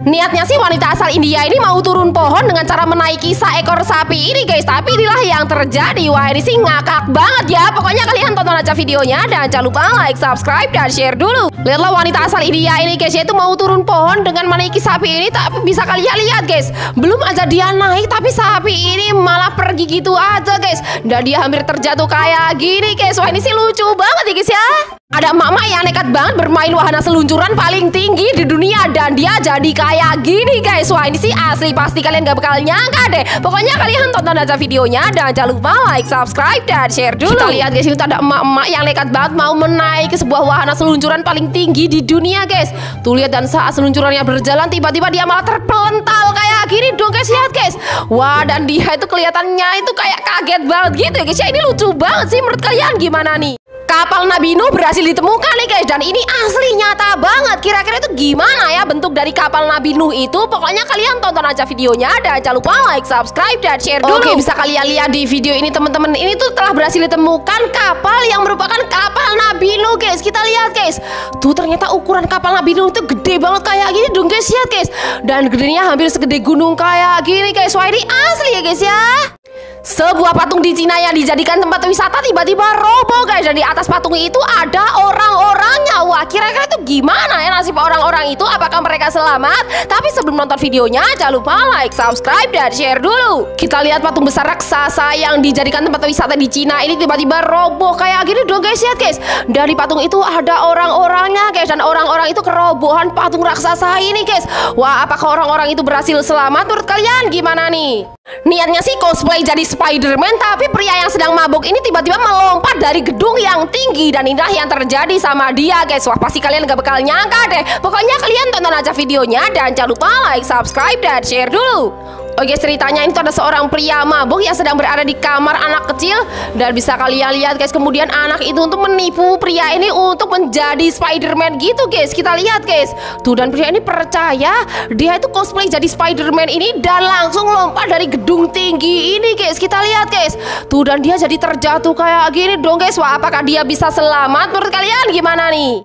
Niatnya sih wanita asal India ini mau turun pohon dengan cara menaiki seekor sapi ini guys. Tapi inilah yang terjadi. Wah, ini sih ngakak banget ya. Pokoknya kalian tonton aja videonya. Dan jangan lupa like, subscribe, dan share dulu. Lihatlah wanita asal India ini guys, yaitu mau turun pohon dengan menaiki sapi ini. Tapi bisa kalian lihat guys, belum aja dia naik, tapi sapi ini malah pergi gitu aja guys. Dan dia hampir terjatuh kayak gini guys. Wah, ini sih lucu banget ya guys ya. Ada emak-emak yang nekat banget bermain wahana seluncuran paling tinggi di dunia. Dan dia jadi kayak gini guys. Wah, ini sih asli, pasti kalian gak bakal nyangka deh. Pokoknya kalian tonton aja videonya. Dan jangan lupa like, subscribe, dan share dulu. Kita lihat guys, itu ada emak-emak yang nekat banget mau menaiki sebuah wahana seluncuran paling tinggi di dunia guys. Tuh lihat, dan saat seluncurannya berjalan, tiba-tiba dia malah terpelental kayak gini dong guys. Lihat guys. Wah, dan dia itu kelihatannya itu kayak kaget banget gitu ya guys ya. Ini lucu banget sih, menurut kalian gimana nih? Kapal Nabi Nuh berhasil ditemukan nih guys. Dan ini asli nyata banget. Kira-kira itu gimana ya bentuk dari kapal Nabi Nuh itu? Pokoknya kalian tonton aja videonya. Dan jangan lupa like, subscribe, dan share dulu. Oke, bisa kalian lihat di video ini teman-teman. Ini tuh telah berhasil ditemukan kapal yang merupakan kapal Nabi Nuh guys. Kita lihat guys. Tuh ternyata ukuran kapal Nabi Nuh itu gede banget kayak gini dong guys. Lihat guys. Dan gedenya hampir segede gunung kayak gini guys. Wah, ini asli ya guys ya. Sebuah patung di Cina yang dijadikan tempat wisata tiba-tiba roboh guys. Dan di atas patung itu ada orang-orangnya. Wah, kira-kira itu gimana ya nasib orang-orang itu? Apakah mereka selamat? Tapi sebelum nonton videonya, jangan lupa like, subscribe, dan share dulu. Kita lihat patung besar raksasa yang dijadikan tempat wisata di Cina ini tiba-tiba roboh kayak gini dong guys. Lihat guys. Dari patung itu ada orang-orangnya guys. Dan orang-orang itu kerobohan patung raksasa ini guys. Wah, apakah orang-orang itu berhasil selamat? Menurut kalian gimana nih? Niatnya sih cosplay jadi Spider-Man, tapi pria yang sedang mabuk ini tiba-tiba melompat dari gedung yang tinggi. Dan inilah yang terjadi sama dia guys. Wah, pasti kalian gak bakal nyangka deh. Pokoknya kalian tonton aja videonya. Dan jangan lupa like, subscribe, dan share dulu. Oke, ceritanya ini tuh ada seorang pria mabuk yang sedang berada di kamar anak kecil. Dan bisa kalian lihat guys, kemudian anak itu untuk menipu pria ini untuk menjadi Spider-Man gitu guys. Kita lihat guys. Tuh, dan pria ini percaya dia itu cosplay jadi Spider-Man ini dan langsung lompat dari gedung tinggi ini guys. Kita lihat guys. Tuh, dan dia jadi terjatuh kayak gini dong guys. Wah, apakah dia bisa selamat? Menurut kalian gimana nih?